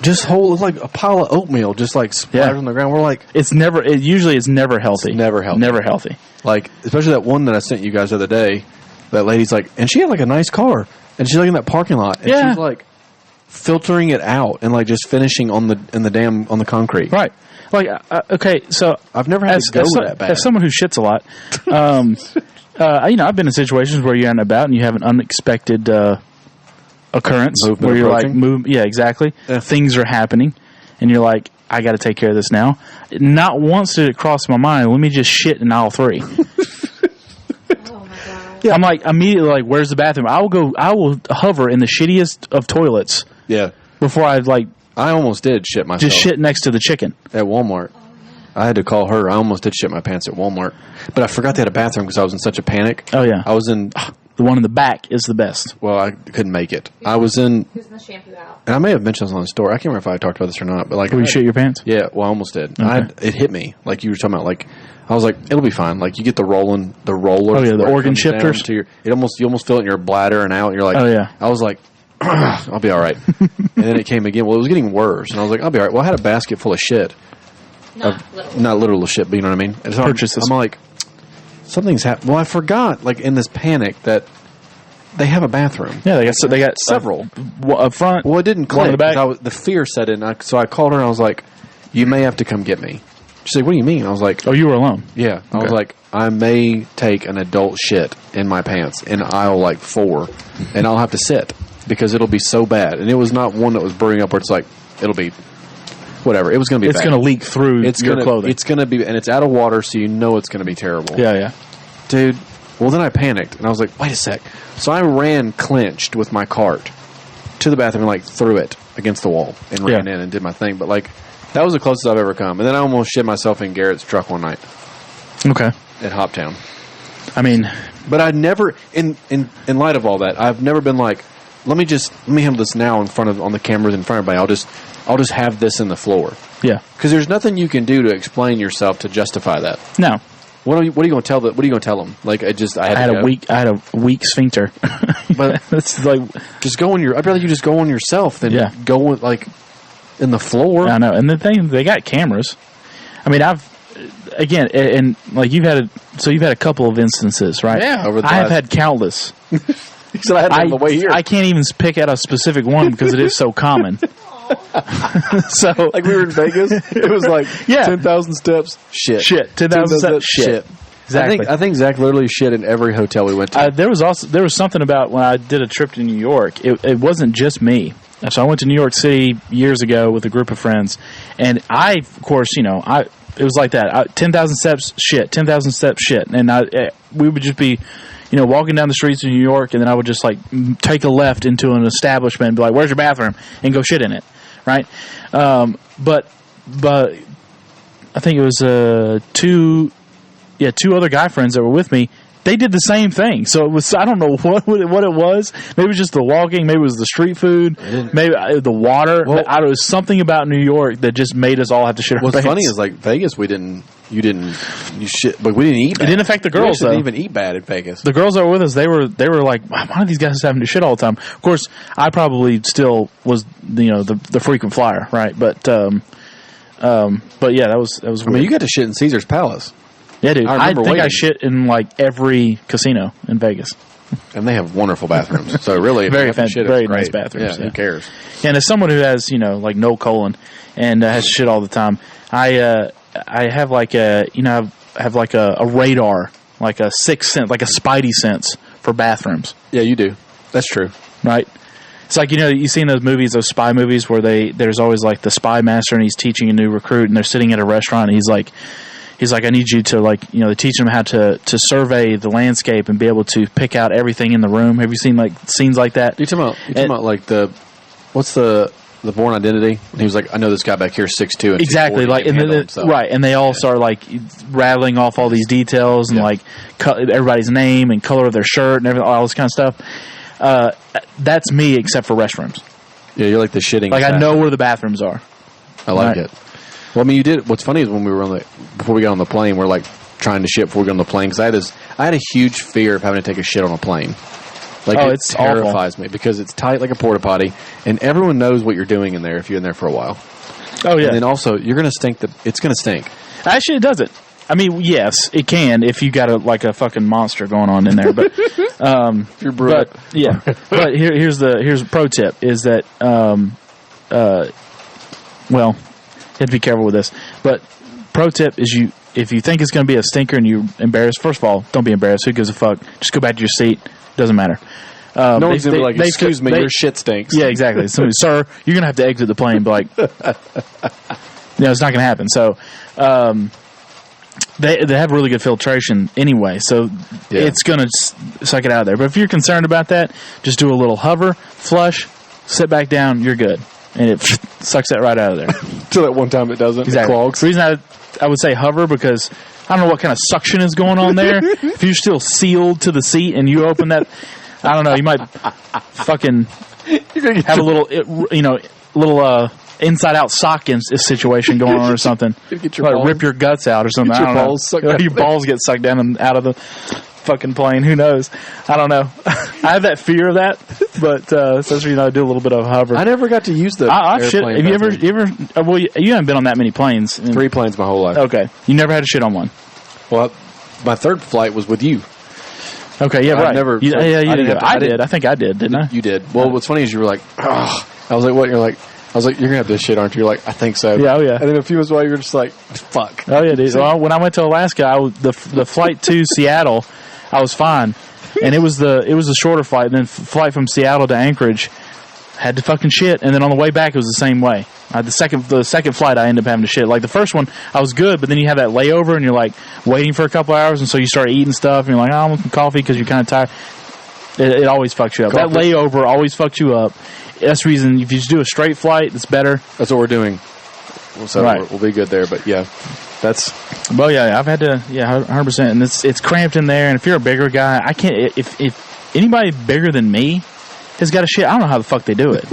just whole like a pile of oatmeal just like splatters on the ground. We're like, Usually it's never healthy. It's never healthy. Never healthy. Like especially that one that I sent you guys the other day. That lady's like, and she had like a nice car, and she's like in that parking lot, and she's like filtering it out and like just finishing on the concrete. Right. Like, okay, so I've never had to go that bad. As someone who shits a lot, I've been in situations where you're out and about and you have an unexpected occurrence Movement where you're approaching. yeah, exactly. Things are happening, and you're like, I got to take care of this now. Not once did it cross my mind, let me just shit in aisle 3. Oh my god. I'm like, immediately like, where's the bathroom? I will hover in the shittiest of toilets Yeah. before I almost did shit myself. just shit next to the chicken. At Walmart. I had to call her. I almost did shit my pants at Walmart. But I forgot they had a bathroom because I was in such a panic. Oh, yeah. I was in... The one in the back is the best. Well, I couldn't make it. I was in... Who's in the shampoo out? And I may have mentioned this on the store. I can't remember if I talked about this or not. But like, Will you shit your pants? Yeah, well, I almost did. Okay. It hit me. Like you were talking about. Like I was like, it'll be fine. Like you get the roller. Oh, yeah, the organ shifters. You almost feel it in your bladder and out. And you're like, Oh, yeah. I was like, I'll be all right. And then it came again. Well, it was getting worse. And I was like, I'll be all right. Well, I had a basket full of shit. Not literal shit, but you know what I mean? And so Purchases. I'm like, something's happened. Well, I forgot, like in this panic, that they have a bathroom. Yeah, they got several up front. Well, it didn't click. One in the back. The fear set in. So I called her and I was like, you may have to come get me. She's like, what do you mean? I was like, Oh, you were alone. yeah. I Okay. was like, I may take an adult shit in my pants in aisle like 4, and I'll have to sit because it'll be so bad. And it was not one that was brewing up where it's like, it'll be whatever. It was going to be It's bad. going to leak through your clothing. It's going to be, and it's out of water, so you know it's going to be terrible. Yeah, yeah. Dude, well, then I panicked, and I was like, wait a sec. So I ran clenched with my cart to the bathroom and, like, threw it against the wall and ran in and did my thing. But, like, that was the closest I've ever come. And then I almost shit myself in Garrett's truck one night Okay. at Hoptown. I mean, But I'd never, in light of all that, I've never been like, let me handle this now on the cameras in front of everybody. I'll just have this in the floor. yeah. Because there's nothing you can do to explain yourself to justify that. No. What are you going to tell them? Like I had a weak sphincter. But it's like, just go on I'd rather you just go on yourself than go on, like in the floor. I know. And the thing, they got cameras. I mean, and like you've had a couple of instances, right? Yeah, over the I have last- had countless. He said I had them on the way here. I can't even pick out a specific one because it is so common. So like we were in Vegas. It was like 10,000 steps. Shit. 10,000 steps. Shit. Exactly. I think Zach literally shit in every hotel we went to. There was something about when I did a trip to New York. It wasn't just me. So I went to New York City years ago with a group of friends, and I, of course, it was like that. 10,000 steps, shit. 10,000 steps, shit. And we would just be, walking down the streets of New York, and then I would just like take a left into an establishment and be like, "Where's your bathroom?" and go shit in it, right? But I think it was two other guy friends that were with me. they did the same thing. So it was, I don't know what it was. Maybe it was just the walking. Maybe it was the street food. Maybe the water. Well, It was something about New York that just made us all have to shit our What's pants. funny is like Vegas, you shit, but we didn't eat bad. It didn't affect the girls, we though. didn't even eat bad in Vegas. The girls that were with us, they were like, why are these guys having to shit all the time? Of course, I probably still was, the frequent flyer, right? But yeah, that was weird. I mean, you got to shit in Caesar's Palace. Yeah, dude. I think I waiting. shit in like every casino in Vegas. And they have wonderful bathrooms. So really, if Very you have to fancy, shit, very it's nice great. bathrooms, Yeah, yeah. who cares? And as someone who has, like no colon and has shit all the time, I have like a radar, like a sixth sense, like a spidey sense for bathrooms. Yeah, you do. That's true. Right? It's like, you see in those movies, those spy movies where there's always like the spy master and he's teaching a new recruit and they're sitting at a restaurant and he's like, I need you to they teach them how to survey the landscape and be able to pick out everything in the room. Have you seen like scenes like that? You're talking about like what's the Bourne Identity? And he was like, I know this guy back here is 6'2". Exactly, like right, and they all start like rattling off all these details and like everybody's name and color of their shirt and everything, all this kind of stuff. That's me, except for restrooms. Yeah, you're like the shitting. Like I know where the bathrooms are. I like Right. it. Well, I mean, you did. What's funny is when we were before we got on the plane, we're like trying to shit before we got on the plane because I had a huge fear of having to take a shit on a plane. Like it it's terrifies me because it's tight like a porta potty, and everyone knows what you're doing in there if you're in there for a while. Oh yeah, And then also you're gonna stink. It's gonna stink. actually it doesn't. I mean, yes, it can if you got a fucking monster going on in there. But You're brutal. but yeah. But here's a pro tip is that well, you have to be careful with this. But pro tip is if you think it's going to be a stinker and you're embarrassed, first of all, don't be embarrassed. Who gives a fuck? Just go back to your seat. Doesn't matter. No one's gonna be like, excuse me, your shit stinks. Yeah, exactly. So, sir, you're going to have to exit the plane. But like, it's not going to happen. So, they have really good filtration anyway. So it's going to suck it out of there. But if you're concerned about that, just do a little hover, flush, sit back down. You're good, and it sucks that right out of there. Till that one time it doesn't. Exactly. It clogs. The reason I would say hover because I don't know what kind of suction is going on there. If you're still sealed to the seat and you open that, I don't know, you might fucking have a little inside out sock situation going on or something. Get your like balls. rip your guts out or something. Get your I don't balls know. sucked out. Your balls get sucked down and out of the fucking plane. Who knows? I don't know. I have that fear of that, but so I do a little bit of hover. I never got to use the I've shit. airplane. Have you ever? Well, you haven't been on that many planes. 3 planes my whole life. Okay, you never had a shit on one. Well, my third flight was with you. Okay, yeah, I've right. never- You so did. I didn't- I did. I think I did, didn't I? You did. Well, what's funny is you were like, "Ugh." I was like, what? You're like, I was like, you're gonna have this shit, aren't you? You're like, I think so. Yeah, oh yeah. And then a few months while you were just like, fuck. Oh yeah, dude. Well, when I went to Alaska, the flight to Seattle, I was fine, and it was a shorter flight. And then flight from Seattle to Anchorage, had to fucking shit, and then on the way back it was the same way. The second flight I ended up having to shit. Like the first one, I was good, but then you have that layover, and you're like waiting for a couple hours, and so you start eating stuff, and you're like, I want some coffee because you're kind of tired. It always fucks you up. Coffee. That layover always fucks you up. That's the reason if you just do a straight flight, it's better. That's what we're doing. So Right. we'll be good there. But yeah, that's Well, yeah, I've had to, 100%, and it's cramped in there. And if you're a bigger guy, I can't. If anybody bigger than me has got a shit, I don't know how the fuck they do it.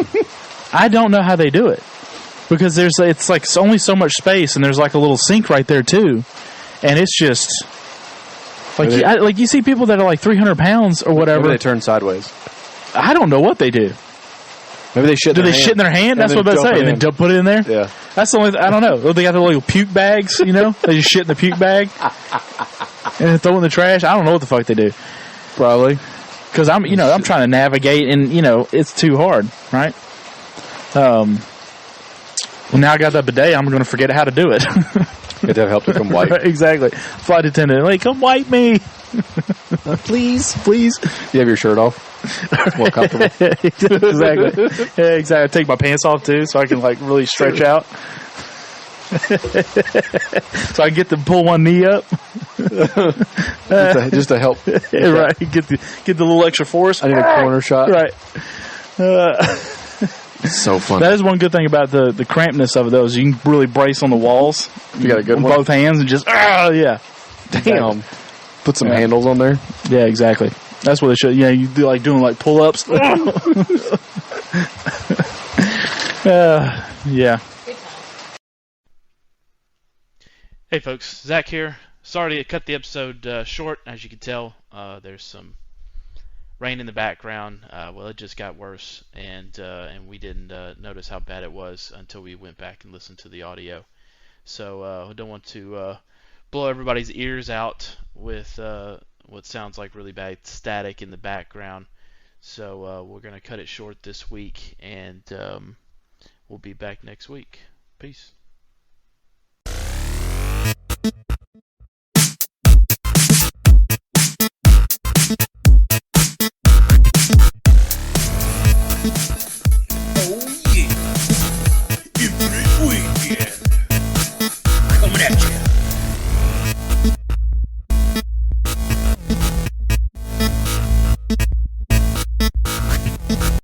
I don't know how they do it because it's like only so much space, and there's like a little sink right there too, and it's just like you see people that are like 300 pounds or whatever. maybe they turn sideways. I don't know what they do. Maybe they shit. Do they shit in their hand? That's what I'm saying. And then put it in there. Yeah. That's the only. I don't know. They got the little puke bags. They just shit in the puke bag and then throw it in the trash. I don't know what the fuck they do. Probably. Because I'm trying to navigate, and it's too hard, right? Well, now I got that bidet. I'm going to forget how to do it. It have help to come wipe. Exactly. Flight attendant, like, come wipe me, please. You have your shirt off. It's more comfortable. Exactly. Yeah, exactly. I take my pants off too, so I can like really stretch out. So I get to pull one knee up. just to help. Yeah, right. Get the little extra force. I need a corner shot. Right. It's so fun. That is one good thing about the crampness of it, though, is you can really brace on the walls. You got a good with one? both hands and just, yeah. Damn. Put some handles on there. Yeah, exactly. That's what they should. Yeah, you do like doing like pull-ups. Yeah. Good time. Hey folks, Zach here. Sorry to cut the episode short. As you can tell, there's some rain in the background. Well, it just got worse, and we didn't notice how bad it was until we went back and listened to the audio. So I don't want to blow everybody's ears out with what sounds like really bad static in the background. So we're going to cut it short this week, and we'll be back next week. Peace.